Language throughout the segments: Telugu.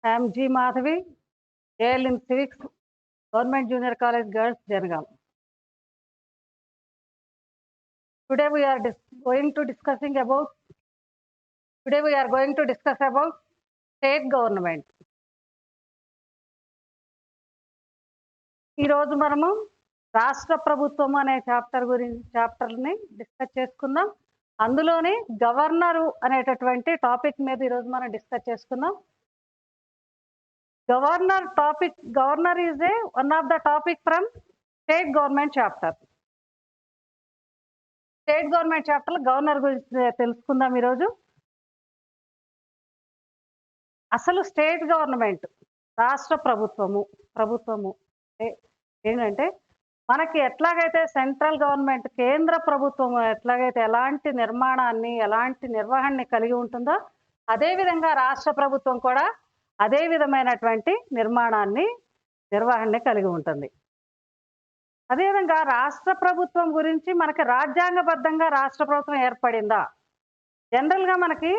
I am G. Madhavi, AL in Civics, Government Junior College Girls, Janagaon. Today we are going to discuss about state government. ఈ రోజు మనము రాష్ట్ర ప్రభుత్వం అనే చాప్టర్ని డిస్కస్ చేసుకుందాం. అందులోని గవర్నరు అనేటటువంటి టాపిక్ మీద ఈరోజు మనం డిస్కస్ చేసుకుందాం. Governor is one of the topic from state government chapter. State government chapter governor గురించి తెలుసుకుందాం ఈరోజు. అసలు స్టేట్ గవర్నమెంట్ రాష్ట్ర ప్రభుత్వము ఏంటంటే మనకి ఎట్లాగైతే సెంట్రల్ గవర్నమెంట్ కేంద్ర ప్రభుత్వం ఎట్లాగైతే ఎలాంటి నిర్మాణాన్ని ఎలాంటి నిర్వహణని కలిగి ఉంటుందో అదేవిధంగా రాష్ట్ర ప్రభుత్వం కూడా అదే విధమైనటువంటి నిర్వహణని కలిగి ఉంటుంది. అదేవిధంగా రాష్ట్ర ప్రభుత్వం గురించి మనకి రాజ్యాంగబద్ధంగా రాష్ట్ర ప్రభుత్వం ఏర్పడిందా? జనరల్గా మనకి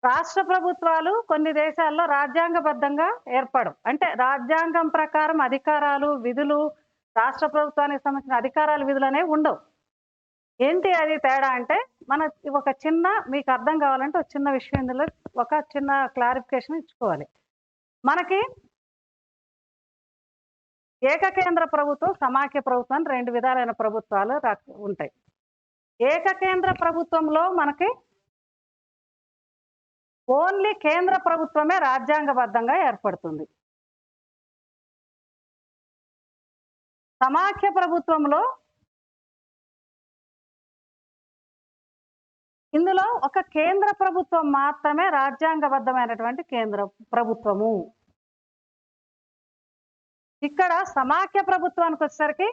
రాష్ట్ర ప్రభుత్వాలు కొన్ని దేశాల్లో రాజ్యాంగబద్ధంగా ఏర్పడం, అంటే రాజ్యాంగం ప్రకారం అధికారాలు విధులు రాష్ట్ర ప్రభుత్వానికి సంబంధించిన అధికారాలు విధులు అనేవి ఉండవు. ఏంటి అది తేడా అంటే ఒక చిన్న మీకు అర్థం కావాలంటే ఒక చిన్న విషయం ఇందులో ఒక చిన్న క్లారిఫికేషన్ ఇచ్చుకోవాలి. మనకి ఏకకేంద్ర ప్రభుత్వం సమాఖ్య ప్రభుత్వం అని రెండు విధాలైన ప్రభుత్వాలు ఉంటాయి. ఏకకేంద్ర ప్రభుత్వంలో మనకి ఓన్లీ కేంద్ర ప్రభుత్వమే రాజ్యాంగబద్ధంగా ఏర్పడుతుంది. సమాఖ్య ప్రభుత్వంలో ఇందులో ఒక కేంద్ర ప్రభుత్వం మాత్రమే రాజ్యాంగబద్ధమైనటువంటి కేంద్ర ప్రభుత్వము. ఇక్కడ సమాఖ్య ప్రభుత్వానికి వచ్చేసరికి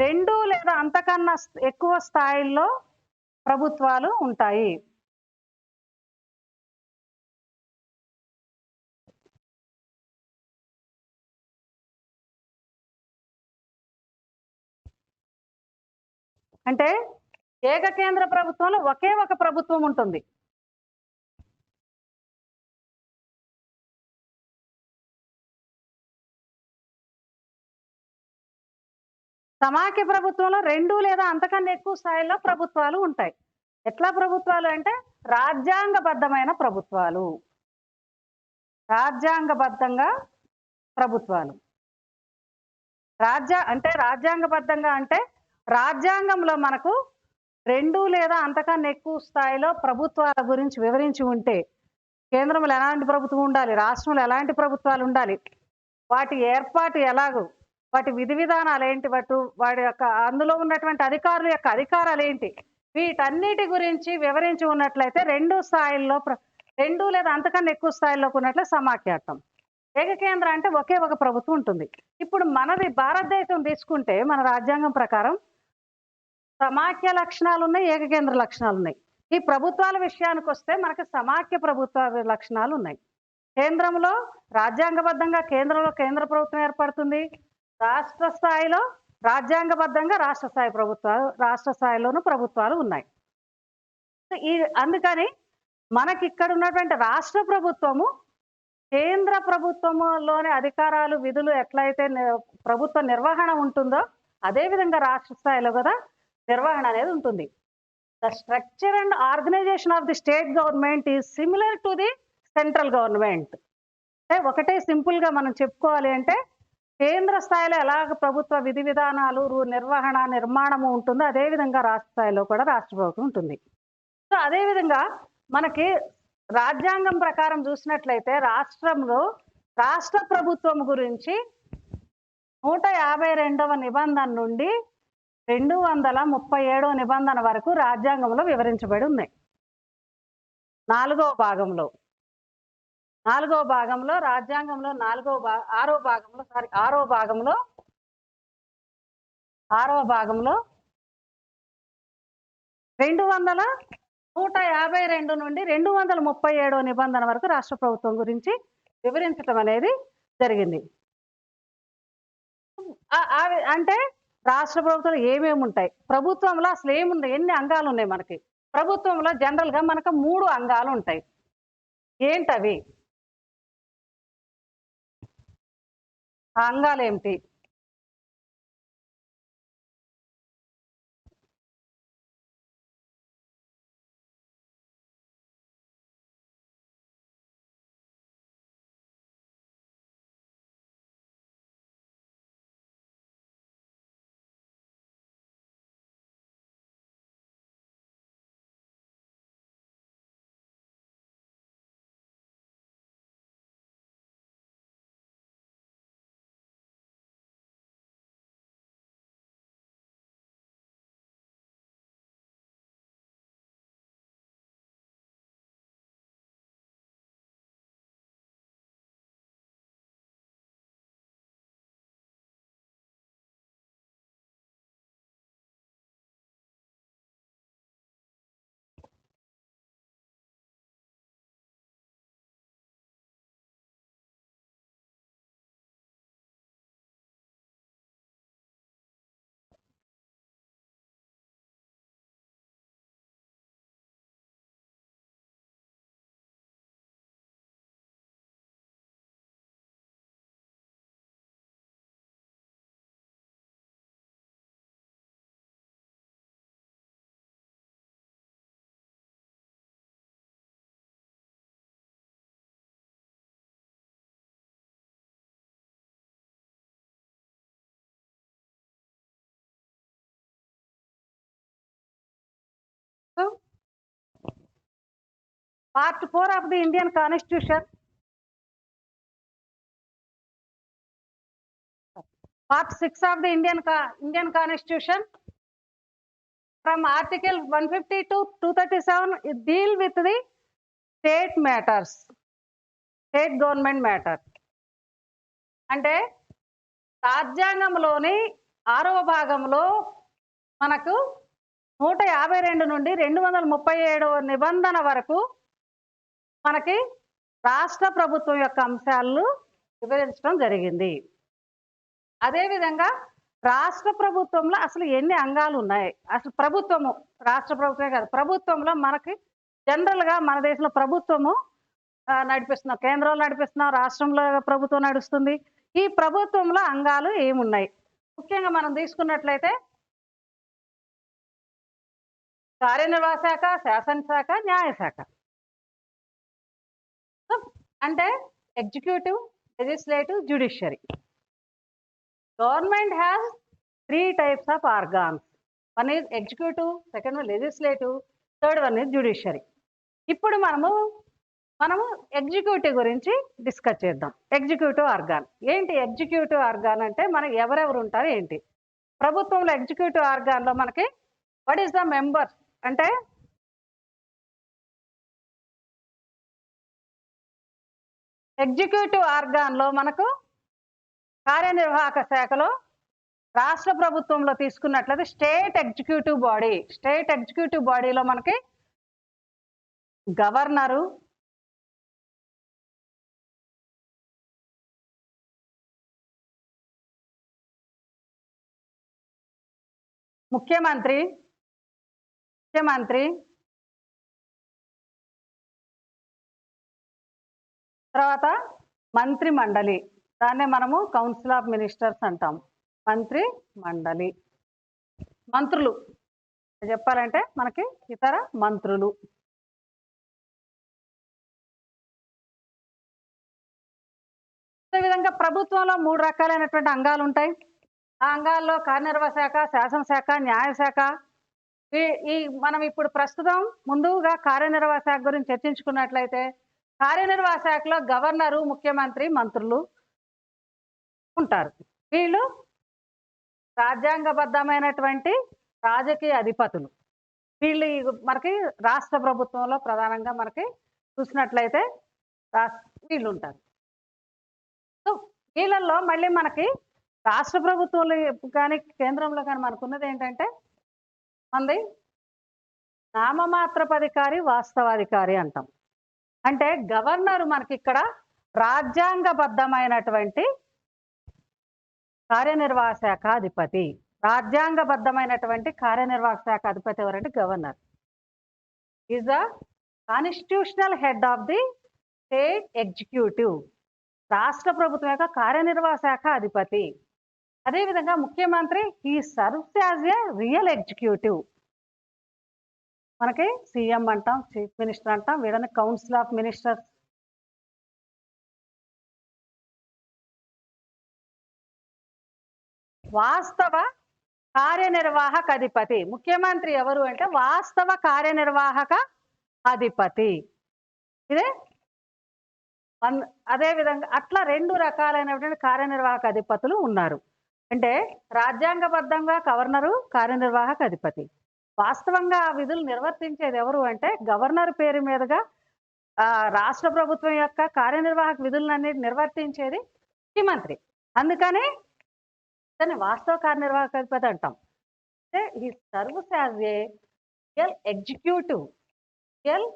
రెండు లేదా అంతకన్నా ఎక్కువ స్థాయిల్లో ప్రభుత్వాలు ఉంటాయి. అంటే ఏకకేంద్ర ప్రభుత్వంలో ఒకే ఒక ప్రభుత్వం ఉంటుంది. సమాఖ్య ప్రభుత్వంలో రెండు లేదా అంతకన్నా ఎక్కువ స్థాయిలో ప్రభుత్వాలు ఉంటాయి. ఎట్లా ప్రభుత్వాలు అంటే రాజ్యాంగబద్ధమైన ప్రభుత్వాలు. రాజ్యాంగబద్ధంగా ప్రభుత్వాలు రాజ్యాంగబద్ధంగా అంటే రాజ్యాంగంలో మనకు రెండు లేదా అంతకన్నా ఎక్కువ స్థాయిలో ప్రభుత్వాల గురించి వివరించి ఉంటే కేంద్రంలో ఎలాంటి ప్రభుత్వం ఉండాలి, రాష్ట్రంలో ఎలాంటి ప్రభుత్వాలు ఉండాలి, వాటి ఏర్పాటు ఎలాగో, వాటి విధి విధానాలు ఏంటి, వాటి యొక్క అందులో ఉన్నటువంటి అధికారుల యొక్క అధికారాలు ఏంటి, వీటన్నిటి గురించి వివరించి ఉన్నట్లయితే రెండు లేదా అంతకన్నా ఎక్కువ స్థాయిలో ఉన్నట్లే సమాఖ్యార్థం. ఏకకేంద్ర అంటే ఒకే ఒక ప్రభుత్వం ఉంటుంది. ఇప్పుడు మనది భారతదేశం తీసుకుంటే మన రాజ్యాంగం ప్రకారం సమాఖ్య లక్షణాలు ఉన్నాయి, ఏకకేంద్ర లక్షణాలు ఉన్నాయి. ఈ ప్రభుత్వాల విషయానికి వస్తే మనకి సమాఖ్య ప్రభుత్వ లక్షణాలు ఉన్నాయి. కేంద్రంలో రాజ్యాంగబద్ధంగా కేంద్రంలో కేంద్ర ప్రభుత్వం ఏర్పడుతుంది. రాష్ట్ర స్థాయిలో రాజ్యాంగబద్ధంగా రాష్ట్ర స్థాయిలోనూ ప్రభుత్వాలు ఉన్నాయి. అందుకని మనకి ఇక్కడ ఉన్నటువంటి రాష్ట్ర ప్రభుత్వము కేంద్ర ప్రభుత్వంలోని అధికారాలు విధులు ఎట్లయితే ప్రభుత్వ నిర్వహణ ఉంటుందో అదేవిధంగా రాష్ట్ర స్థాయిలో కూడా నిర్వహణ అనేది ఉంటుంది. The structure and organisation of the state government is similar to the central government. అంటే ఒకటే సింపుల్గా మనం చెప్పుకోవాలి అంటే కేంద్ర స్థాయిలో ఎలాగ ప్రభుత్వ విధి విధానాలు నిర్వహణ నిర్మాణము ఉంటుందో అదేవిధంగా రాష్ట్ర స్థాయిలో కూడా రాష్ట్ర ప్రభుత్వం ఉంటుంది. సో అదేవిధంగా మనకి రాజ్యాంగం ప్రకారం చూసినట్లయితే రాష్ట్రంలో రాష్ట్ర ప్రభుత్వం గురించి 152వ నిబంధన నుండి 237వ నిబంధన వరకు రాజ్యాంగంలో వివరించబడి ఉన్నాయి. నాలుగవ భాగంలో రాజ్యాంగంలో ఆరో భాగంలో 152 నుండి 237వ నిబంధన వరకు రాష్ట్ర ప్రభుత్వం గురించి వివరించడం అనేది జరిగింది. అంటే రాష్ట్ర ప్రభుత్వంలో ఏమేమి ఉంటాయి, ప్రభుత్వంలో అసలు ఏముంది, ఎన్ని అంగాలు ఉన్నాయి మనకి. ప్రభుత్వంలో జనరల్గా మనకు 3 అంగాలు ఉంటాయి. ఏంటవి? ఆ అంగాలు ఏమిటి? Part 4 of the Indian Constitution. Part 6 of the Indian Constitution. From Article 150 to 237, it deal with the state matters, state government matter. అంటే రాజ్యాంగంలోని 6వ భాగంలో మనకు 152 నుండి 237వ నిబంధన వరకు మనకి రాష్ట్ర ప్రభుత్వం యొక్క అంశాలను వివరించడం జరిగింది. అదేవిధంగా రాష్ట్ర ప్రభుత్వంలో అసలు ఎన్ని అంగాలు ఉన్నాయి, అసలు ప్రభుత్వము, రాష్ట్ర ప్రభుత్వమే కాదు, ప్రభుత్వంలో మనకి జనరల్గా మన దేశంలో ప్రభుత్వము నడిపిస్తున్నాం, కేంద్రంలో నడిపిస్తున్నాం, రాష్ట్రంలో ప్రభుత్వం నడుస్తుంది. ఈ ప్రభుత్వంలో అంగాలు ఏమున్నాయి? ముఖ్యంగా మనం తీసుకున్నట్లయితే కార్యనిర్వాహక శాఖ, శాసనశాఖ, న్యాయశాఖ. అంటే executive, legislative, judiciary. Government has 3 types of organs. One is executive, second one legislative, third one is judiciary. ఇప్పుడు మనము ఎగ్జిక్యూటివ్ గురించి డిస్కస్ చేద్దాం. ఎగ్జిక్యూటివ్ ఆర్గాన్ ఏంటి? ఎగ్జిక్యూటివ్ ఆర్గాన్ అంటే మనకి ఎవరెవరు ఉంటారు ఏంటి? ప్రభుత్వంలో ఎగ్జిక్యూటివ్ ఆర్గాన్లో మనకి వాట్ ఈస్ ద మెంబర్ అంటే ఎగ్జిక్యూటివ్ ఆర్గాన్లో మనకు కార్యనిర్వాహక శాఖలో రాష్ట్ర ప్రభుత్వంలో తీసుకున్నట్లయితే state executive body. State executive బాడీలో మనకి గవర్నరు, ముఖ్యమంత్రి తర్వాత మంత్రి మండలి, దాన్నే మనము కౌన్సిల్ ఆఫ్ మినిస్టర్స్ అంటాం. మంత్రి మండలి, మంత్రులు చెప్పాలంటే మనకి ఇతర మంత్రులు. ఈ విధంగా ప్రభుత్వంలో 3 రకాలైనటువంటి అంగాలు ఉంటాయి. ఆ అంగాల్లో కార్యనిర్వాహక శాఖ, శాసనశాఖ, న్యాయశాఖ. మనం ఇప్పుడు ప్రస్తుతం ముందుగా కార్యనిర్వాహక శాఖ గురించి చర్చించుకున్నట్లయితే కార్యనిర్వాహక శాఖలో గవర్నరు, ముఖ్యమంత్రి, మంత్రులు ఉంటారు. వీళ్ళు రాజ్యాంగబద్ధమైనటువంటి రాజకీయ అధిపతులు. వీళ్ళు మనకి రాష్ట్ర ప్రభుత్వంలో ప్రధానంగా మనకి చూసినట్లయితే వీళ్ళు ఉంటారు. సో వీళ్ళల్లో మళ్ళీ మనకి రాష్ట్ర ప్రభుత్వంలో కానీ కేంద్రంలో కానీ మనకున్నది ఏంటంటే మనది నామమాత్రపధికారి, వాస్తవాధికారి అంటాం. అంటే గవర్నరు మనకి ఇక్కడ రాజ్యాంగబద్ధమైనటువంటి కార్యనిర్వాహక శాఖ అధిపతి. రాజ్యాంగబద్ధమైనటువంటి కార్యనిర్వాహక శాఖ అధిపతి ఎవరంటే governor. Is the constitutional head of the state executive. రాష్ట్ర ప్రభుత్వం యొక్క కార్యనిర్వాహక శాఖ అధిపతి. అదేవిధంగా ముఖ్యమంత్రి he serves as a real executive. మనకి సీఎం అంటాం, చీఫ్ మినిస్టర్ అంటాం, వీళ్ళని కౌన్సిల్ ఆఫ్ మినిస్టర్స్. వాస్తవ కార్యనిర్వాహక అధిపతి. ముఖ్యమంత్రి ఎవరు అంటే వాస్తవ కార్యనిర్వాహక అధిపతి. ఇదే అదే విధంగా అట్లా 2 రకాలైనటువంటి కార్యనిర్వాహక అధిపతులు ఉన్నారు. అంటే రాజ్యాంగబద్ధంగా గవర్నరు కార్యనిర్వాహక అధిపతి. వాస్తవంగా ఆ విధులు నిర్వర్తించేది ఎవరు అంటే గవర్నర్ పేరు మీదుగా రాష్ట్ర ప్రభుత్వం యొక్క కార్యనిర్వాహక విధులన్నిటి నిర్వర్తించేది ముఖ్యమంత్రి. అందుకని దాన్ని వాస్తవ కార్యనిర్వాహక అధిపతి అంటాం. అంటే ఈ serves as a real executive, real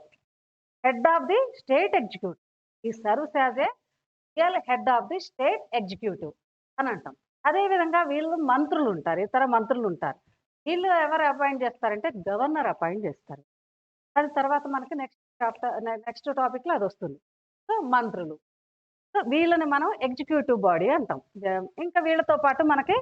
head of the state executive. ఈ serves as a real head of the state executive అని అంటాం. అదేవిధంగా వీళ్ళు మంత్రులు ఉంటారు, ఇతర మంత్రులు ఉంటారు. వీళ్ళు ఎవరు అపాయింట్ చేస్తారంటే గవర్నర్ అపాయింట్ చేస్తారు. అది తర్వాత మనకి నెక్స్ట్ టాపిక్లో అది వస్తుంది. సో మంత్రులు, సో వీళ్ళని మనం ఎగ్జిక్యూటివ్ బాడీ అంటాం. ఇంకా వీళ్ళతో పాటు మనకి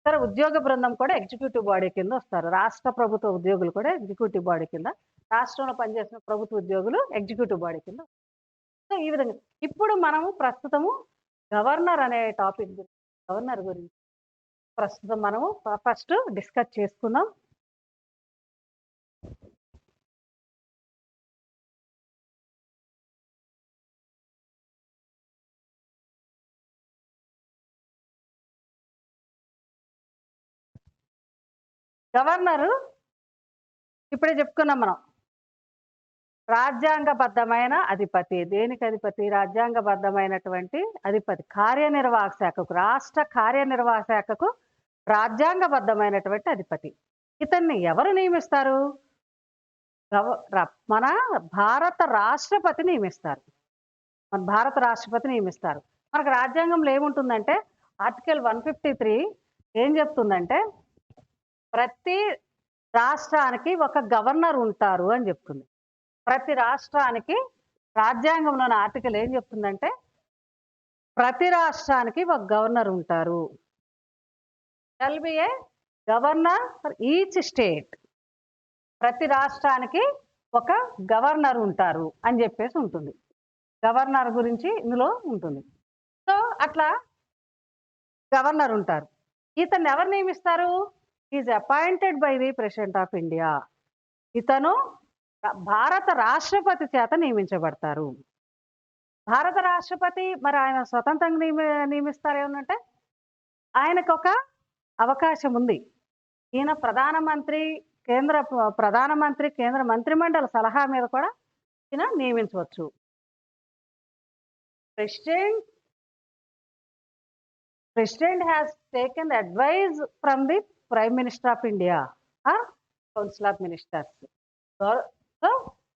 ఇతర ఉద్యోగ బృందం కూడా ఎగ్జిక్యూటివ్ బాడీ కింద వస్తారు. రాష్ట్ర ప్రభుత్వ ఉద్యోగులు కూడా ఎగ్జిక్యూటివ్ బాడీ కింద, రాష్ట్రంలో పనిచేసిన ప్రభుత్వ ఉద్యోగులు ఎగ్జిక్యూటివ్ బాడీ కింద. సో ఈ విధంగా ఇప్పుడు మనము ప్రస్తుతము గవర్నర్ అనే టాపిక్ గురించి, గవర్నర్ గురించి ప్రస్తుతం మనము ఫస్ట్ డిస్కస్ చేసుకుందాం. గవర్నరు ఇప్పుడే చెప్పుకున్నాం మనం, రాజ్యాంగబద్ధమైన అధిపతి. దేనికి అధిపతి? రాజ్యాంగబద్ధమైనటువంటి అధిపతి. కార్యనిర్వాహక శాఖకు, రాష్ట్ర కార్యనిర్వాహక శాఖకు రాజ్యాంగబద్ధమైనటువంటి అధిపతి. ఇతన్ని ఎవరు నియమిస్తారు? మన భారత రాష్ట్రపతి నియమిస్తారు. మన భారత రాష్ట్రపతి నియమిస్తారు. మనకు రాజ్యాంగంలో ఏముంటుందంటే ఆర్టికల్ 153 ఏం చెప్తుందంటే ప్రతి రాష్ట్రానికి ఒక గవర్నర్ ఉంటారు అని చెప్తుంది. ప్రతి రాష్ట్రానికి రాజ్యాంగంలోని ఆర్టికల్ ఏం చెప్తుందంటే ప్రతి రాష్ట్రానికి ఒక గవర్నర్ ఉంటారు. Shall be A governor for each state. ప్రతి రాష్ట్రానికి ఒక గవర్నర్ ఉంటారు అని చెప్పేసి ఉంటుంది. గవర్నర్ గురించి ఇందులో ఉంటుంది. సో అట్లా గవర్నర్ ఉంటారు. ఇతన్ని ఎవరు నియమిస్తారు? Is appointed by the president of India. ఇతను భారత రాష్ట్రపతి చేత నియమించబడతారు. భారత రాష్ట్రపతి మరి ఆయన స్వతంత్రంగా నియమిస్తారు ఏమనంటే ఆయనకు ఒక అవకాశం ఉంది. ఈయన ప్రధానమంత్రి కేంద్ర మంత్రిమండలి సలహా మీద కూడా ఈయన నియమించవచ్చు. President has taken advice from the Prime Minister of India or Council of Ministers. So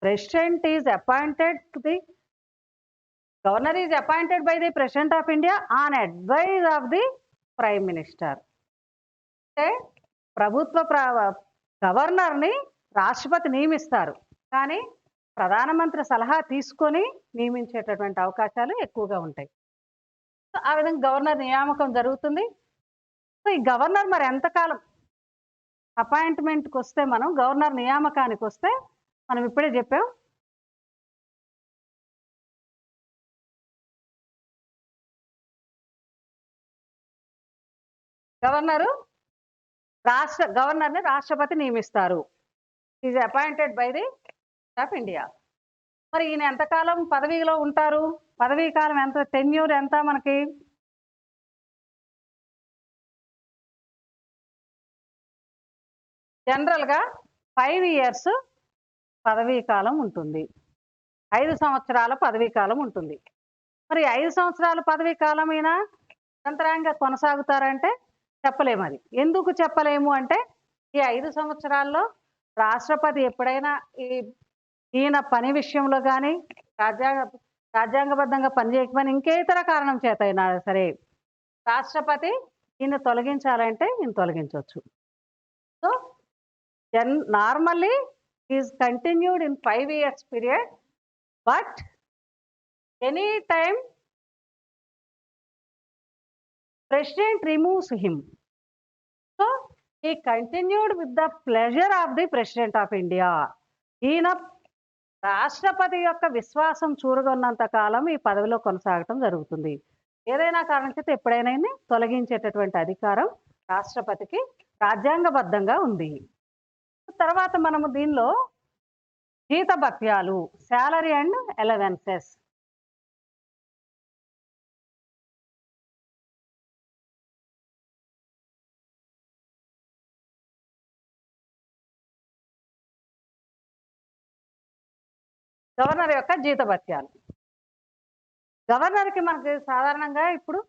President is appointed to the Governor is appointed by the President of India on advice of the Prime Minister. అంటే ప్రభుత్వ గవర్నర్ని రాష్ట్రపతి నియమిస్తారు, కానీ ప్రధానమంత్రి సలహా తీసుకొని నియమించేటటువంటి అవకాశాలు ఎక్కువగా ఉంటాయి. సో ఆ విధంగా గవర్నర్ నియామకం జరుగుతుంది. సో ఈ గవర్నర్ మరి ఎంతకాలం అపాయింట్మెంట్కి వస్తే, మనం గవర్నర్ నియామకానికి వస్తే మనం ఇప్పుడే చెప్పాం గవర్నర్ని రాష్ట్రపతి నియమిస్తారు. Is appointed by the of India. మరి ఈయన ఎంతకాలం పదవిలో ఉంటారు? పదవీ కాలం ఎంత? టెన్యూర్ ఎంత మనకి? జనరల్గా 5 years పదవీ కాలం ఉంటుంది. 5 సంవత్సరాల పదవీ కాలం ఉంటుంది. మరి 5 సంవత్సరాల పదవీ కాలం ఈయన నిరంతరంగా కొనసాగుతారంటే చెప్పలేము. అది ఎందుకు చెప్పలేము అంటే ఈ 5 సంవత్సరాల్లో రాష్ట్రపతి ఎప్పుడైనా ఈయన పని విషయంలో కానీ రాజ్యాంగబద్ధంగా పనిచేయకపోయినా ఇంకే ఇతర కారణం చేత అయినా సరే రాష్ట్రపతి ఈయన తొలగించాలంటే ఈయన తొలగించవచ్చు. So normally is continued in 5 years period, but any time President removes him. So he continued with the pleasure of the President of India. ఈయన రాష్ట్రపతి యొక్క విశ్వాసం చూరగొన్నంత కాలం ఈ పదవిలో కొనసాగటం జరుగుతుంది. ఏదైనా కారణం చేత ఎప్పుడైనా ఈయన్ని తొలగించేటటువంటి అధికారం రాష్ట్రపతికి రాజ్యాంగబద్ధంగా ఉంది. తర్వాత మనము దీనిలో జీతభత్యాలు, సాలరీ అండ్ అలవెన్సెస్. గవర్నర్ యొక్క జీతభత్యాలు. గవర్నర్‌కి మనకి సాధారణంగా ఇప్పుడు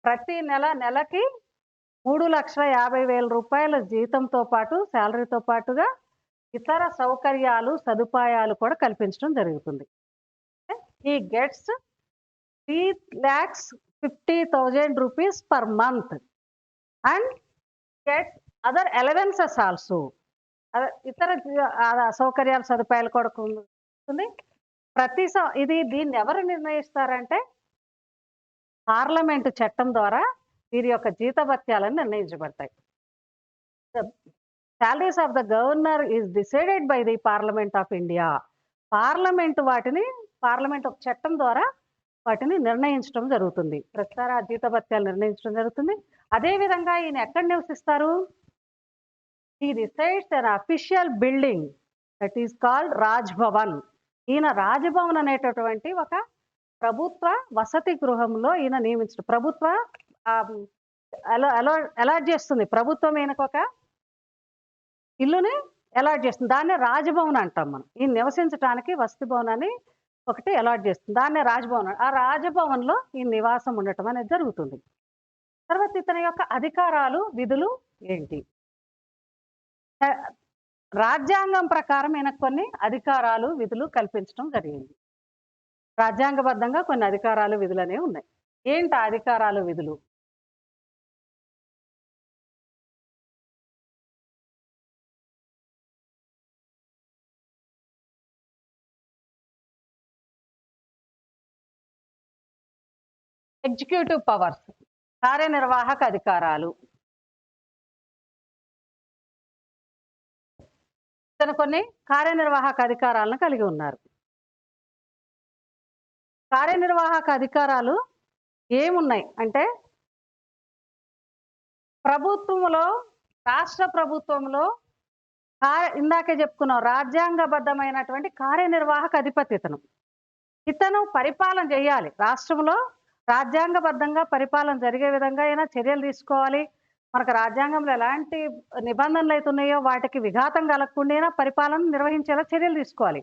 ప్రతి నెలకి 3,50,000 రూపాయల జీతంతో పాటు, సాలరీతో పాటుగా ఇతర సౌకర్యాలు, సదుపాయాలు కూడా కల్పించడం జరుగుతుంది. He gets 3,50,000 rupees per month and gets other allowances also. ఇతర సౌకర్యాలు, సదుపాయాలు కూడా ఉంటుంది. దీన్ని ఎవరు నిర్ణయిస్తారంటే పార్లమెంటు చట్టం ద్వారా వీరి యొక్క జీతభత్యాలను నిర్ణయించబడతాయి. Salaries of the governor is decided by the parliament of India. Parliament ఒక చట్టం ద్వారా వాటిని నిర్ణయించడం జరుగుతుంది. ప్రతిసారి ఆ జీతభత్యాలు నిర్ణయించడం జరుగుతుంది. అదేవిధంగా ఈయన ఎక్కడ నివసిస్తారు? హి resides N official building that is called Raj Bhavan. ఈయన రాజ్‌భవన్ అనేటటువంటి ఒక ప్రభుత్వ వసతి గృహంలో ఈయన నియమించడం. ప్రభుత్వ అలాట్ చేస్తుంది. ప్రభుత్వం ఈయనకొక ఇల్లుని అలాట్ చేస్తుంది. దాన్నే రాజ్‌భవన్ అంటాం మనం. ఈయన నివసించడానికి వసతి భవనాన్ని ఒకటి అలాట్ చేస్తుంది. దాన్నే రాజ్‌భవన్. ఆ రాజ్‌భవన్‌లో ఈయన నివాసం ఉండటం అనేది జరుగుతుంది. తర్వాత ఇతని యొక్క అధికారాలు, విధులు ఏంటి? రాజ్యాంగం ప్రకారం ఈయనకు కొన్ని అధికారాలు, విధులు కల్పించడం జరిగింది. రాజ్యాంగబద్ధంగా కొన్ని అధికారాలు, విధులు అనేవి ఉన్నాయి. ఏంటి ఆ అధికారాలు, విధులు? ఎగ్జిక్యూటివ్ పవర్స్, కార్యనిర్వాహక అధికారాలు. ఇతను కొన్ని కార్యనిర్వాహక అధికారాలను కలిగి ఉన్నారు. కార్యనిర్వాహక అధికారాలు ఏమున్నాయి అంటే, రాష్ట్ర ప్రభుత్వంలో ఇందాకే చెప్పుకున్నాం, రాజ్యాంగబద్ధమైనటువంటి కార్యనిర్వాహక అధిపతి ఇతను పరిపాలన చేయాలి. రాష్ట్రంలో రాజ్యాంగబద్ధంగా పరిపాలన జరిగే విధంగా అయినా చర్యలు తీసుకోవాలి. మనకు రాజ్యాంగంలో ఎలాంటి నిబంధనలు అయితే ఉన్నాయో వాటికి విఘాతం కలగకుండా పరిపాలన నిర్వహించేలా చర్యలు తీసుకోవాలి.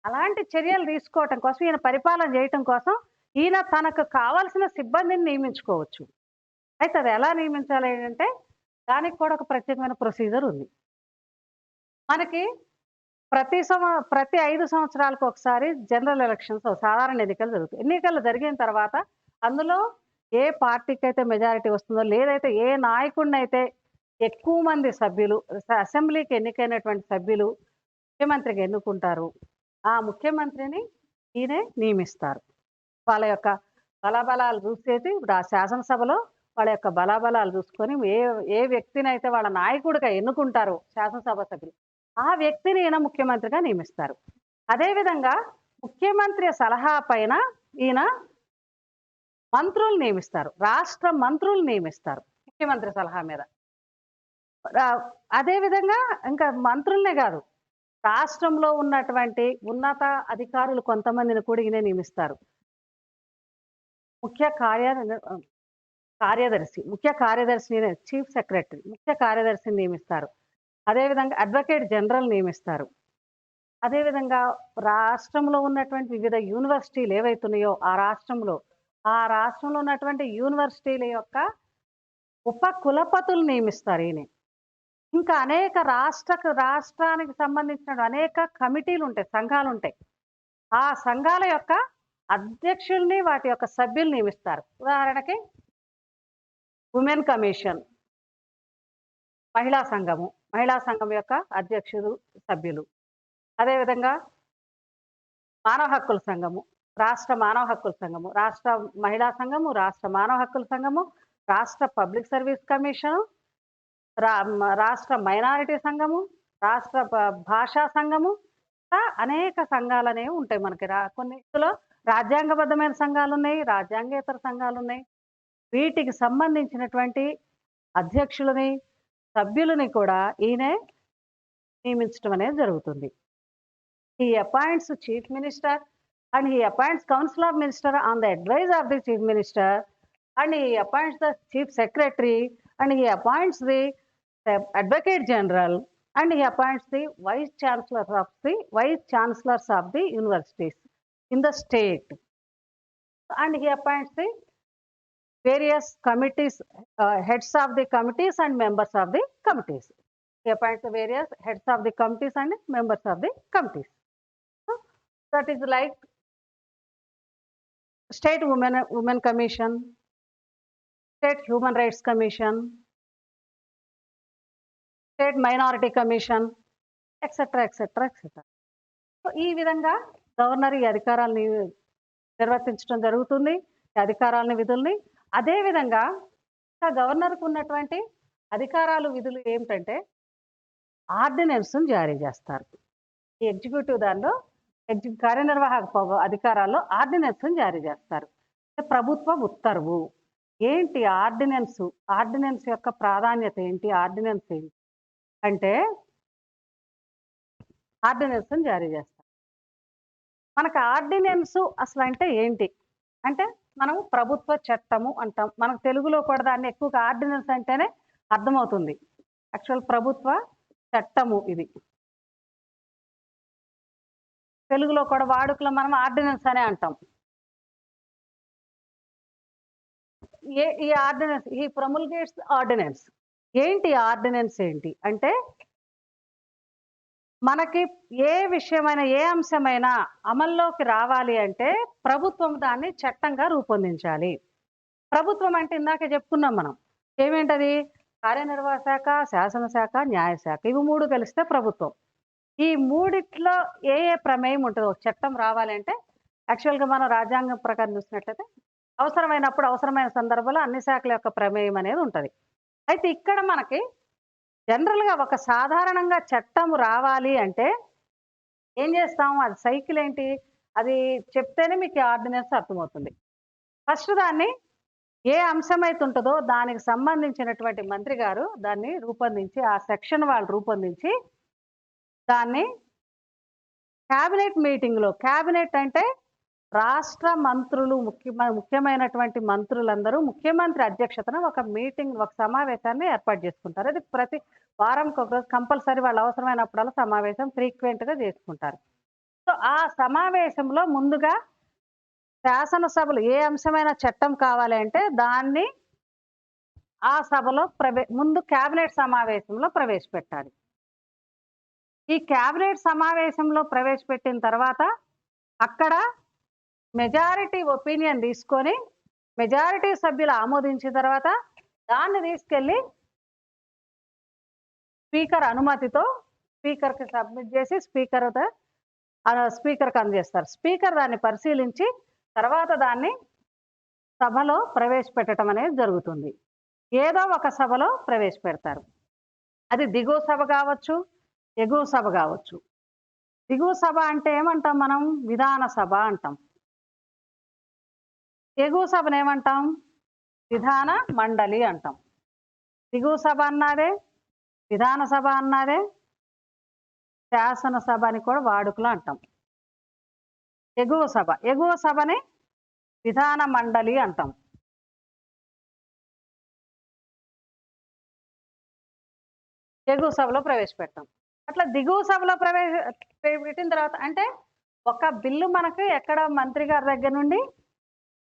అలాంటి చర్యలు తీసుకోవటం కోసం, ఈయన పరిపాలన చేయటం కోసం ఈయన తనకు కావాల్సిన సిబ్బందిని నియమించుకోవచ్చు. అయితే అది ఎలా నియమించాలి అంటే దానికి కూడా ఒక ప్రత్యేకమైన ప్రొసీజర్ ఉంది. మనకి ప్రతి 5 సంవత్సరాలకు ఒకసారి జనరల్ ఎలక్షన్స్, సాధారణ ఎన్నికలు జరుగుతాయి. ఎన్నికలు జరిగిన తర్వాత అందులో ఏ పార్టీకి అయితే మెజారిటీ వస్తుందో, లేదైతే ఏ నాయకుడినైతే ఎక్కువ మంది సభ్యులు, అసెంబ్లీకి ఎన్నికైనటువంటి సభ్యులు ముఖ్యమంత్రిగా ఎన్నుకుంటారు, ఆ ముఖ్యమంత్రిని ఈయనే నియమిస్తారు. వాళ్ళ యొక్క బలాబలాలు చూసేసి శాసనసభలో వాళ్ళ యొక్క బలాబలాలు చూసుకొని ఏ వ్యక్తినైతే వాళ్ళ నాయకుడిగా ఎన్నుకుంటారో శాసనసభ సభ్యులు, ఆ వ్యక్తిని ఈయన ముఖ్యమంత్రిగా నియమిస్తారు. అదేవిధంగా ముఖ్యమంత్రి సలహా పైన ఈయన మంత్రులు నియమిస్తారు. రాష్ట్ర మంత్రులు నియమిస్తారు ముఖ్యమంత్రి సలహా మీద. అదేవిధంగా ఇంకా మంత్రులనే కాదు, రాష్ట్రంలో ఉన్నటువంటి ఉన్నత అధికారులు కొంతమందిని కూడా ఈయన నియమిస్తారు. ముఖ్య కార్యదర్శి, చీఫ్ సెక్రటరీ, ముఖ్య కార్యదర్శిని నియమిస్తారు. అదేవిధంగా అడ్వకేట్ జనరల్ నియమిస్తారు. అదేవిధంగా రాష్ట్రంలో ఉన్నటువంటి వివిధ యూనివర్సిటీలు ఏవైతున్నాయో ఆ రాష్ట్రంలో ఉన్నటువంటి యూనివర్సిటీల యొక్క ఉప కులపతులు నియమిస్తారు ఈయన. ఇంకా అనేక రాష్ట్రానికి సంబంధించిన అనేక కమిటీలు ఉంటాయి, సంఘాలు ఉంటాయి. ఆ సంఘాల యొక్క అధ్యక్షుల్ని, వాటి యొక్క సభ్యులు నియమిస్తారు. ఉదాహరణకి ఉమెన్ కమిషన్, మహిళా సంఘం యొక్క అధ్యక్షులు, సభ్యులు. అదేవిధంగా మానవ హక్కుల సంఘము, రాష్ట్ర మానవ హక్కుల సంఘము, రాష్ట్ర మహిళా సంఘము, రాష్ట్ర మానవ హక్కుల సంఘము, రాష్ట్ర పబ్లిక్ సర్వీస్ కమిషను, రాష్ట్ర మైనారిటీ సంఘము, రాష్ట్ర భాషా సంఘము, ఇలా అనేక సంఘాలనేవి ఉంటాయి మనకి. కొన్నిటిలో రాజ్యాంగబద్ధమైన సంఘాలున్నాయి, రాజ్యాంగేతర సంఘాలున్నాయి. వీటికి సంబంధించినటువంటి అధ్యక్షులని, సభ్యులని కూడా ఈయనే నియమించడం అనేది జరుగుతుంది. He appoints Chief Minister and he appoints Council of Minister on the advice of the Chief Minister, and he appoints the Chief Secretary, and he appoints the Advocate General, and he appoints the Vice Chancellors of the universities in the state, and he appoints the various committees, heads of the committees and members of the committees. He appoints the various heads of the committees and members of the committees. That is like State Women Commission, State Human Rights Commission, State Minority Commission, etc. So ఈ విధంగా గవర్నర్ ఈ అధికారాలని నిర్వర్తించడం జరుగుతుంది. ఈ అధికారాలని, విధుల్ని. అదేవిధంగా గవర్నర్కు ఉన్నటువంటి అధికారాలు, విధులు ఏమిటంటే ఆర్డినెన్స్ను జారీ చేస్తారు. ఈ ఎగ్జిక్యూటివ్ దానిలో కార్యనిర్వాహక అధికారాల్లో ఆర్డినెన్స్ను జారీ చేస్తారు. ప్రభుత్వ ఉత్తర్వు ఏంటి? ఆర్డినెన్స్ యొక్క ప్రాధాన్యత ఏంటి? ఆర్డినెన్స్ ఏంటి అంటే ఆర్డినెన్స్ను జారీ చేస్తారు. మనకు ఆర్డినెన్స్ అసలు అంటే ఏంటి అంటే మనం ప్రభుత్వ చట్టము అంటాం. మనకు తెలుగులో కూడా దాన్ని ఎక్కువగా ఆర్డినెన్స్ అంటేనే అర్థమవుతుంది. యాక్చువల్ ప్రభుత్వ చట్టము ఇది. తెలుగులో కూడా వాడుకలో మనం ఆర్డినెన్స్ అనే అంటాం. ఈ ఆర్డినెన్స్, ఈ ప్రొముల్గేట్స్ ఆర్డినెన్స్ ఏంటి? ఆర్డినెన్స్ ఏంటి అంటే మనకి ఏ విషయమైనా, ఏ అంశమైనా అమల్లోకి రావాలి అంటే ప్రభుత్వం దాన్ని చట్టంగా రూపొందించాలి. ప్రభుత్వం అంటే ఇందాక చెప్పుకున్నాం మనం. ఏమేంటది? కార్యనిర్వాహక శాఖ, శాసనశాఖ, న్యాయశాఖ. ఇవి 3 కలిస్తే ప్రభుత్వం. ఈ మూడిట్లో ఏ ప్రమేయం ఉంటుందో చట్టం రావాలంటే యాక్చువల్గా మనం రాజ్యాంగం ప్రకారం చూసినట్లయితే అవసరమైనప్పుడు, అవసరమైన సందర్భంలో అన్ని శాఖల యొక్క ప్రమేయం అనేది ఉంటుంది. అయితే ఇక్కడ మనకి జనరల్గా ఒక సాధారణంగా చట్టం రావాలి అంటే ఏం చేస్తాం? అది సైకిల్ ఏంటి? అది చెప్తేనే మీకు ఆర్డినెన్స్ అర్థమవుతుంది. ఫస్ట్ దాన్ని ఏ అంశం అయితే ఉంటుందో దానికి సంబంధించినటువంటి మంత్రి గారు దాన్ని రూపొందించి, ఆ సెక్షన్ వాళ్ళు రూపొందించి దాన్ని క్యాబినెట్ మీటింగ్లో, క్యాబినెట్ అంటే రాష్ట్ర మంత్రులు, ముఖ్యమైనటువంటి మంత్రులందరూ ముఖ్యమంత్రి అధ్యక్షతన ఒక మీటింగ్, ఒక సమావేశాన్ని ఏర్పాటు చేసుకుంటారు. అది ప్రతి వారంకి ఒక రోజు కంపల్సరీ వాళ్ళు అవసరమైనప్పుడల్లా సమావేశం ఫ్రీక్వెంట్గా చేసుకుంటారు. సో ఆ సమావేశంలో ముందుగా శాసనసభలు ఏ అంశమైన చట్టం కావాలి అంటే దాన్ని ఆ సభలో ముందు క్యాబినెట్ సమావేశంలో ప్రవేశపెట్టాలి. ఈ క్యాబినెట్ సమావేశంలో ప్రవేశపెట్టిన తర్వాత అక్కడ మెజారిటీ ఒపీనియన్ తీసుకొని, మెజారిటీ సభ్యులు ఆమోదించిన తర్వాత దాన్ని తీసుకెళ్ళి స్పీకర్ అనుమతితో స్పీకర్కి సబ్మిట్ చేసి స్పీకర్కి అందజేస్తారు. స్పీకర్ దాన్ని పరిశీలించి తర్వాత దాన్ని సభలో ప్రవేశపెట్టడం అనేది జరుగుతుంది. ఏదో ఒక సభలో ప్రవేశపెడతారు. అది దిగువ సభ కావచ్చు, ఎగువ సభ కావచ్చు. దిగువ సభ అంటే ఏమంటాం మనం? విధాన సభ అంటాం. ఎగువ సభను ఏమంటాం? విధాన మండలి అంటాం. దిగువ సభ అన్నదే, విధాన సభ అన్నదే, శాసనసభ అని కూడా వాడుకలో అంటాం. ఎగువ సభని విధాన మండలి అంటాం. ఎగువ సభలో ప్రవేశపెడతాం. అట్లా దిగువ సభలో పెట్టిన తర్వాత అంటే ఒక బిల్లు మనకు ఎక్కడ మంత్రి గారి దగ్గర నుండి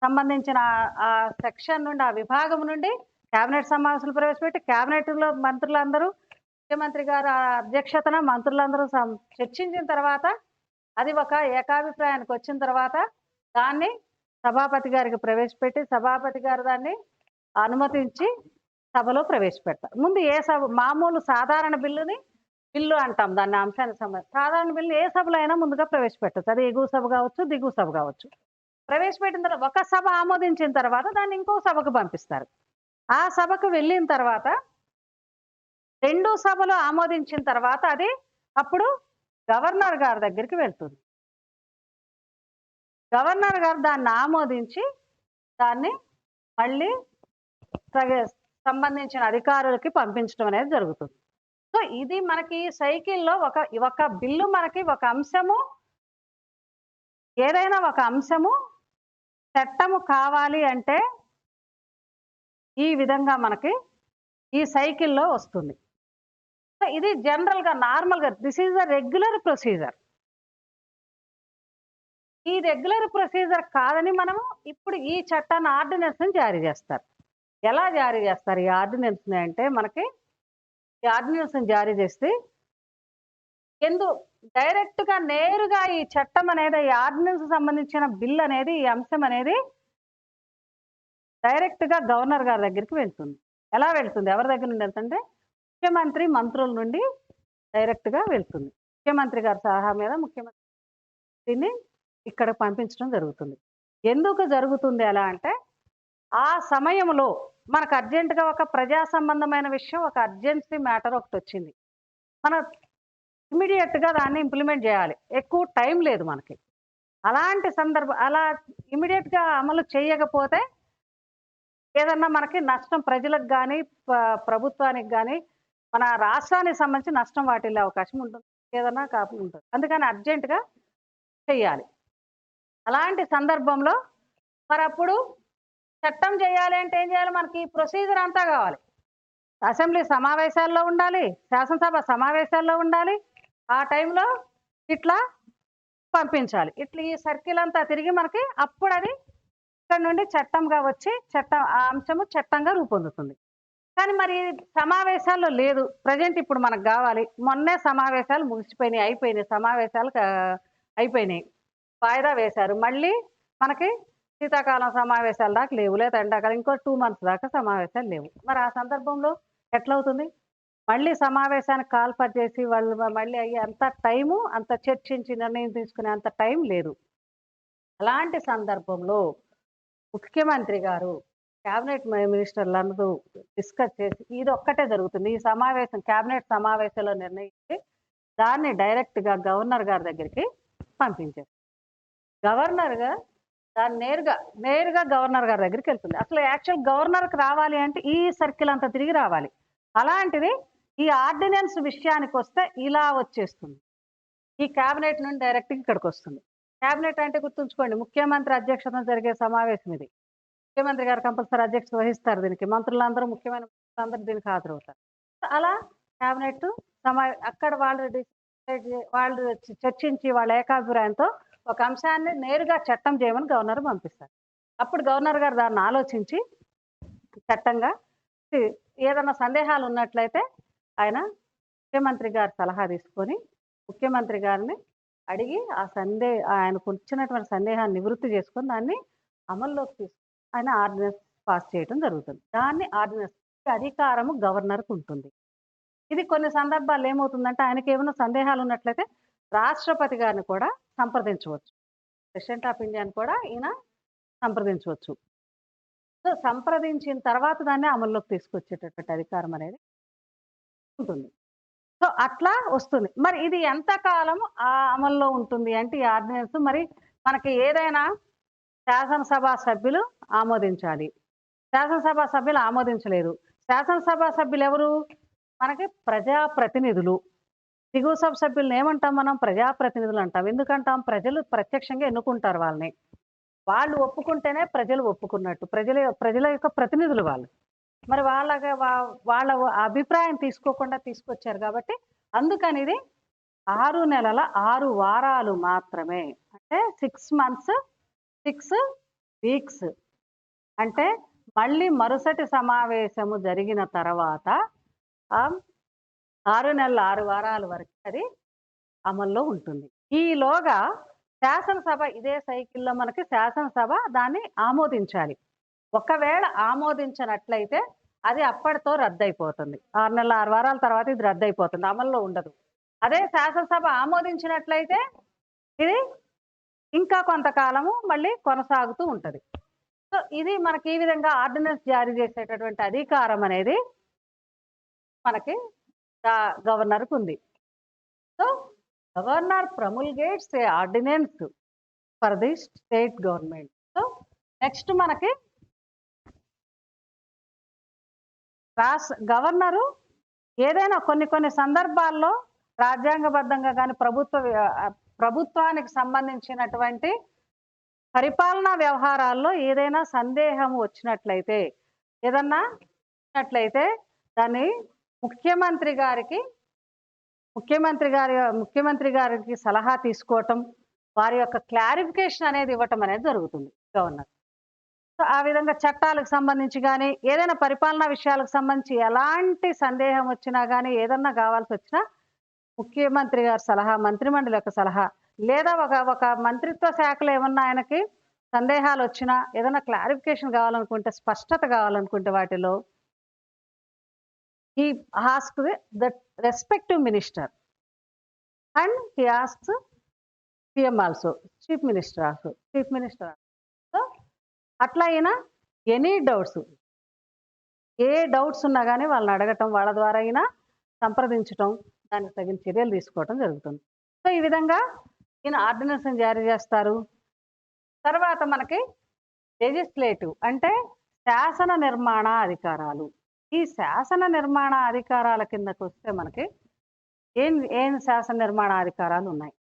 సంబంధించిన ఆ సెక్షన్ నుండి, ఆ విభాగం నుండి కేబినెట్ సమావేశాలు ప్రవేశపెట్టి కేబినెట్లో మంత్రులందరూ, ముఖ్యమంత్రి గారు అధ్యక్షతన మంత్రులందరూ చర్చించిన తర్వాత అది ఒక ఏకాభిప్రాయానికి వచ్చిన తర్వాత దాన్ని సభాపతి గారికి ప్రవేశపెట్టి సభాపతి గారు దాన్ని అనుమతించి సభలో ప్రవేశపెడతారు. ముందు ఏ సభ, మామూలు సాధారణ బిల్లు అంటాం దాన్ని, అంశానికి సంబంధించి సాధారణ బిల్లు ఏ సభలో అయినా ముందుగా ప్రవేశపెట్టచ్చు. అది ఎగువ సభ కావచ్చు, దిగువ సభ కావచ్చు. ప్రవేశపెట్టిన తర్వాత ఒక సభ ఆమోదించిన తర్వాత దాన్ని ఇంకో సభకు పంపిస్తారు. ఆ సభకు వెళ్ళిన తర్వాత 2 సభలు ఆమోదించిన తర్వాత అది అప్పుడు గవర్నర్ గారి దగ్గరికి వెళ్తుంది. గవర్నర్ గారు దాన్ని ఆమోదించి దాన్ని మళ్ళీ సంబంధించిన అధికారులకి పంపించడం అనేది జరుగుతుంది. సో ఇది మనకి సైకిల్లో ఒక బిల్లు మనకి ఒక అంశము, ఏదైనా ఒక అంశము చట్టము కావాలి అంటే ఈ విధంగా మనకి ఈ సైకిల్లో వస్తుంది. సో ఇది జనరల్‌గా నార్మల్‌గా this is the regular procedure. ఈ రెగ్యులర్ ప్రొసీజర్ కాదని మనము ఇప్పుడు ఈ చట్టాన్ని ఆర్డినెన్స్‌ని జారీ చేస్తారు. ఎలా జారీ చేస్తారు ఈ ఆర్డినెన్స్‌ని అంటే మనకి ఈ ఆర్డినెన్స్‌ని జారీ చేస్తే డైరెక్ట్‌గా నేరుగా ఈ చట్టం అనేది ఈ ఆర్డినెన్స్‌కి సంబంధించిన బిల్ అనేది ఈ అంశం అనేది డైరెక్ట్‌గా గవర్నర్ గారి దగ్గరికి వెళ్తుంది. ఎలా వెళ్తుంది? ఎవరి దగ్గర నుండి వెళ్తుంటే ముఖ్యమంత్రి మంత్రుల నుండి డైరెక్ట్‌గా వెళ్తుంది. ముఖ్యమంత్రి గారి సలహా మీద ముఖ్యమంత్రి దీన్ని ఇక్కడ పంపించడం జరుగుతుంది. ఎందుకు జరుగుతుంది అలా అంటే ఆ సమయంలో మనకు అర్జెంటుగా ఒక ప్రజా సంబంధమైన విషయం, ఒక అర్జెన్సీ మ్యాటర్ ఒకటొచ్చింది. మనం ఇమ్మీడియేట్‌గా దాన్ని ఇంప్లిమెంట్ చేయాలి. ఎక్కువ టైం లేదు మనకి. అలాంటి అలా ఇమ్మీడియేట్‌గా అమలు చేయకపోతే ఏదన్నా మనకి నష్టం ప్రజలకు గానీ, ప్రభుత్వానికి గానీ, మన రాష్ట్రానికి సంబంధించి నష్టం వాటిల్లే అవకాశం ఉంటుంది. ఏదన్నా ఉంటుంది. అందుకని అర్జెంట్‌గా చెయ్యాలి. అలాంటి సందర్భంలో మరప్పుడు చట్టం చేయాలి అంటే ఏం చేయాలి? మనకి ప్రొసీజర్ అంతా కావాలి. అసెంబ్లీ సమావేశాల్లో ఉండాలి, శాసనసభ సమావేశాల్లో ఉండాలి. ఆ టైంలో ఇట్లా పంపించాలి. ఇట్లా ఈ సర్కిల్ అంతా తిరిగి మనకి అప్పుడు అది ఇక్కడ నుండి చట్టంగా వచ్చి ఆ అంశము చట్టంగా రూపొందుతుంది. కానీ మరి సమావేశాల్లో లేదు. ప్రెజెంట్ ఇప్పుడు మనకు కావాలి. మొన్నే సమావేశాలు ముగిసిపోయినాయి, అయిపోయినాయి. సమావేశాలు అయిపోయినాయి. వాయిదా వేశారు. మళ్ళీ మనకి శీతాకాలం సమావేశాల దాకా లేవు. లేదా ఎండాకాలం ఇంకో 2 మంత్స్ దాకా సమావేశాలు లేవు. మరి ఆ సందర్భంలో ఎట్లవుతుంది? మళ్ళీ సమావేశానికి కాల్ఫర్ చేసి వాళ్ళు మళ్ళీ అయ్యి అంత టైము, అంత చర్చించి నిర్ణయం తీసుకునే అంత టైం లేదు. అలాంటి సందర్భంలో ముఖ్యమంత్రి గారు క్యాబినెట్ మినిస్టర్లందరూ డిస్కస్ చేసి ఇది ఒక్కటే జరుగుతుంది. ఈ సమావేశం క్యాబినెట్ సమావేశంలో నిర్ణయించి దాన్ని డైరెక్ట్‌గా గవర్నర్ గారి దగ్గరికి పంపించారు. గవర్నర్ గారు దాన్ని నేరుగా గవర్నర్ గారి దగ్గరికి వెళ్తుంది. అసలు యాక్చువల్ గవర్నర్‌కి రావాలి అంటే ఈ సర్కిల్ అంతా తిరిగి రావాలి. అలాంటిది ఈ ఆర్డినెన్స్ విషయానికి వస్తే ఇలా వచ్చేస్తుంది. ఈ క్యాబినెట్ నుండి డైరెక్ట్‌గా ఇక్కడికి వస్తుంది. క్యాబినెట్ అంటే గుర్తుంచుకోండి, ముఖ్యమంత్రి అధ్యక్షతన జరిగే సమావేశం ఇది. ముఖ్యమంత్రి గారు కంపల్సరీ అధ్యక్షత వహిస్తారు దీనికి. మంత్రులందరూ, ముఖ్యమైన మంత్రులందరూ దీనికి హాజరవుతారు. అలా క్యాబినెట్ అక్కడ వాళ్ళు చర్చించి వాళ్ళ ఏకాభిప్రాయంతో ఒక అంశాన్ని నేరుగా చట్టం చేయమని గవర్నర్ పంపిస్తారు. అప్పుడు గవర్నర్ గారు దాన్ని ఆలోచించి చట్టంగా ఏదన్నా సందేహాలు ఉన్నట్లయితే ఆయన ముఖ్యమంత్రి గారి సలహా తీసుకొని ముఖ్యమంత్రి గారిని అడిగి ఆయనకు వచ్చినటువంటి సందేహాన్ని నివృత్తి చేసుకొని దాన్ని అమల్లోకి తీసుకొని ఆయన ఆర్డినెన్స్ పాస్ చేయడం జరుగుతుంది. దాన్ని ఆర్డినెన్స్ అధికారము గవర్నర్కు ఉంటుంది. ఇది కొన్ని సందర్భాల్లో ఏమవుతుందంటే ఆయనకి ఏమైనా సందేహాలు ఉన్నట్లయితే రాష్ట్రపతి గారిని కూడా సంప్రదించవచ్చు. ప్రెసిడెంట్ ఆఫ్ ఇండియాని కూడా ఈయన సంప్రదించవచ్చు. సో సంప్రదించిన తర్వాత దాన్ని అమల్లోకి తీసుకొచ్చేటటువంటి అధికారం అనేది ఉంటుంది. సో అట్లా వస్తుంది. మరి ఇది ఎంతకాలం అమల్లో ఉంటుంది అంటే ఈ ఆర్డినెన్స్ మరి మనకి ఏదైనా శాసనసభ సభ్యులు ఆమోదించాలి. శాసనసభ సభ్యులు ఆమోదించలేదు. శాసనసభ సభ్యులు ఎవరు? మనకి ప్రజాప్రతినిధులు. దిగువ సభ సభ్యులను ఏమంటాం మనం? ప్రజాప్రతినిధులు అంటాం. ఎందుకంటాం? ప్రజలు ప్రత్యక్షంగా ఎన్నుకుంటారు వాళ్ళని. వాళ్ళు ఒప్పుకుంటేనే ప్రజలు ఒప్పుకున్నట్టు. ప్రజల యొక్క ప్రతినిధులు వాళ్ళు. మరి వాళ్ళ అభిప్రాయం తీసుకోకుండా తీసుకొచ్చారు కాబట్టి అందుకని ఇది 6 నెలల 6 వారాలు మాత్రమే. అంటే 6 months 6 weeks. అంటే మళ్ళీ మరుసటి సమావేశము జరిగిన తర్వాత 6 నెలల 6 వారాల వరకు అది అమల్లో ఉంటుంది. ఈలోగా శాసనసభ ఇదే సైకిల్లో మనకి శాసనసభ దాన్ని ఆమోదించాలి. ఒకవేళ ఆమోదించనట్లయితే అది అప్పటితో రద్దయిపోతుంది. 6 నెలల 6 వారాల తర్వాత ఇది రద్దయిపోతుంది. అమల్లో ఉండదు. అదే శాసనసభ ఆమోదించినట్లయితే ఇది ఇంకా కొంతకాలము మళ్ళీ కొనసాగుతూ ఉంటది. సో, ఇది మనకి ఈ విధంగా ఆర్డినెన్స్ జారీ చేసేటటువంటి అధికారం అనేది మనకి గవర్నర్‌కుంది. So, governor promulgates a ordinance for the state government. So, next మనకి గవర్నరు ఏదైనా కొన్ని సందర్భాల్లో రాజ్యాంగబద్ధంగా గాని ప్రభుత్వానికి సంబంధించినటువంటి పరిపాలనా వ్యవహారాల్లో ఏదైనా సందేహం వచ్చినట్లయితే, ఏదన్నా వచ్చినట్లయితే దాన్ని ముఖ్యమంత్రి గారికి సలహా తీసుకోవటం, వారి యొక్క క్లారిఫికేషన్ అనేది ఇవ్వటం అనేది జరుగుతుంది గవర్నర్. సో, ఆ విధంగా చట్టాలకు సంబంధించి గాని, ఏదైనా పరిపాలనా విషయాలకు సంబంధించి ఎలాంటి సందేహం వచ్చినా గాని, ఏదన్నా కావాల్సొచ్చినా ముఖ్యమంత్రి గారి సలహా, మంత్రిమండలి యొక్క సలహా, లేదా ఒక మంత్రిత్వ శాఖలో ఏమన్నా ఆయనకి సందేహాలొచ్చినా, ఏదైనా క్లారిఫికేషన్ కావాలనుకుంటే, స్పష్టత కావాలనుకుంటే వాటిలో he asked the respective minister and he asks PM also, chief minister also. So, అట్లా అయినా ఎనీ డౌట్స్, ఏ డౌట్స్ ఉన్నా గానీ వాళ్ళని అడగటం, వాళ్ళ ద్వారా అయినా సంప్రదించటం, దానికి తగిన చర్యలు తీసుకోవటం జరుగుతుంది. సో, ఈ విధంగా ఈయన ఆర్డినెన్స్‌ని జారీ చేస్తారు. తర్వాత మనకి లెజిస్లేటివ్ అంటే శాసన నిర్మాణ అధికారాలు. ఈ శాసన నిర్మాణ అధికారాల కిందకొస్తే మనకి ఏం శాసన నిర్మాణ అధికారాలు ఉన్నాయి?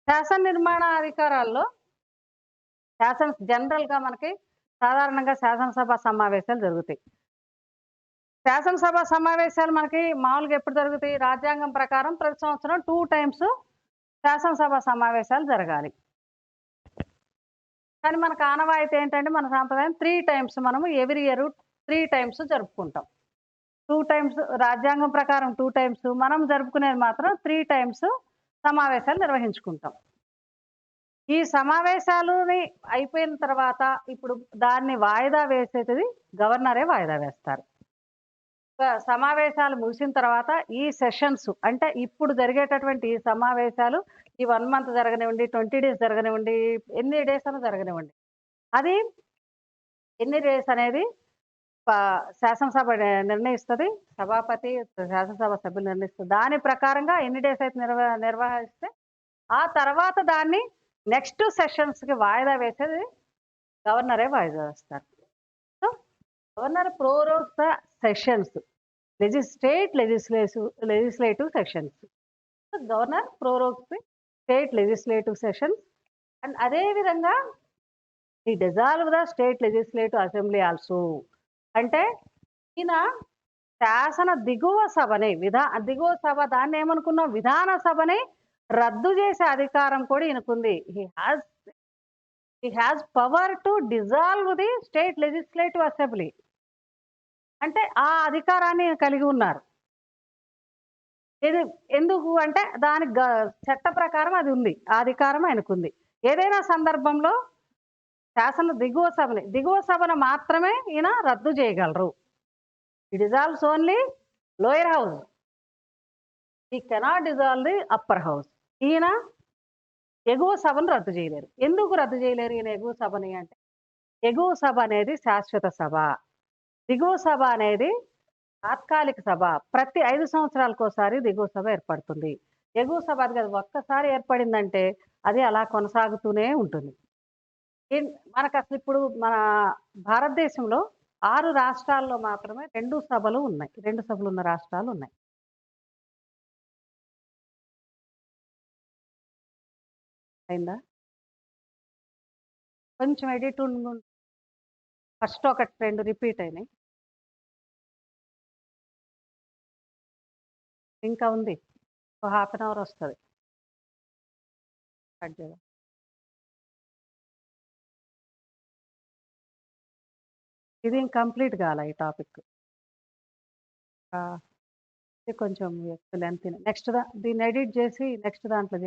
శాసన నిర్మాణ అధికారాల్లో జనరల్‌గా మనకి సాధారణంగా శాసనసభ సమావేశాలు జరుగుతాయి. శాసనసభ సమావేశాలు మనకి మామూలుగా ఎప్పుడు జరుగుతాయి? రాజ్యాంగం ప్రకారం ప్రతి సంవత్సరం 2 టైమ్స్ శాసనసభ సమావేశాలు జరగాలి. కానీ మనకు ఆనవాయితీ ఏంటంటే మన సాంప్రదాయం 3 టైమ్స్ మనము ఎవ్రీ ఇయర్ 3 టైమ్స్ జరుపుకుంటాం. 2 టైమ్స్ రాజ్యాంగం ప్రకారం 2 టైమ్స్, మనం జరుపుకునేది మాత్రం 3 టైమ్స్ సమావేశాలు నిర్వహించుకుంటాం. ఈ సమావేశాలుని అయిపోయిన తర్వాత ఇప్పుడు దాన్ని వాయిదా వేసేది గవర్నరే వాయిదా వేస్తారు. సమావేశాలు ముగిసిన తర్వాత ఈ సెషన్స్ అంటే ఇప్పుడు జరిగేటటువంటి ఈ సమావేశాలు ఈ 1 మంత్ జరగనివ్వండి, 20 డేస్ జరగనివ్వండి, ఎన్ని డేస్ అన్నా జరగనివ్వండి. అది ఎన్ని డేస్ అనేది శాసనసభ నిర్ణయిస్తది. సభాపతి, శాసనసభ సభ్యులు నిర్ణయిస్తారు. దాని ప్రకారంగా ఎన్ని డేస్ అయితే నిర్వహిస్తే ఆ తర్వాత దాన్ని నెక్స్ట్ సెషన్స్‌కి వాయిదా వేసేది గవర్నరే వాయిదా వేస్తారు. So, governor prorogues the sessions. State legislative sessions. So, governor prorogues the state legislative sessions and అదే విధంగా ఈ dissolve the state legislative assembly also. అంటే ఈయన శాసన దిగువ సభని దిగువ సభ దాన్ని ఏమనుకున్నాం? విధాన సభని రద్దు చేసే అధికారం కూడా ఈయనకుంది. He has power to dissolve the state legislative assembly. అంటే ఆ అధికారాన్ని కలిగి ఉన్నారు. ఇది ఎందుకు అంటే దాని చట్ట ప్రకారం అది ఉంది. ఆ అధికారం ఆయనకుంది. ఏదైనా సందర్భంలో దిగువ సభను మాత్రమే ఈయన రద్దు చేయగలరు. He dissolves only lower house. He cannot dissolve the upper house. ఈయన ఎగువ సభను రద్దు చేయలేరు. ఎందుకు రద్దు చేయలేరు ఈయన ఎగువ సభని అంటే, ఎగువ సభ అనేది శాశ్వత సభ. దిగువ సభ అనేది తాత్కాలిక సభ. ప్రతి 5 సంవత్సరాలకోసారి దిగువ సభ ఏర్పడుతుంది. ఎగువ సభ అది కాదు, ఒక్కసారి ఏర్పడిందంటే అది అలా కొనసాగుతూనే ఉంటుంది. మనకు అసలు ఇప్పుడు మన భారతదేశంలో 6 రాష్ట్రాల్లో మాత్రమే 2 సభలు ఉన్నాయి. 2 సభలు ఉన్న రాష్ట్రాలు ఉన్నాయి. అయిందా? కొంచెం ఎడిట్ ఫస్ట్ ఒకటి 2 రిపీట్ అయినాయి. ఇంకా ఉంది. ఒక హాఫ్ అన్ అవర్ వస్తది. కట్ చేద్దాం. ఇది కంప్లీట్ కాలే ఈ టాపిక్. ఇది కొంచెం ఎక్కువ లెంత్. నెక్స్ట్ దీన్ని ఎడిట్ చేసి నెక్స్ట్ దాంట్లో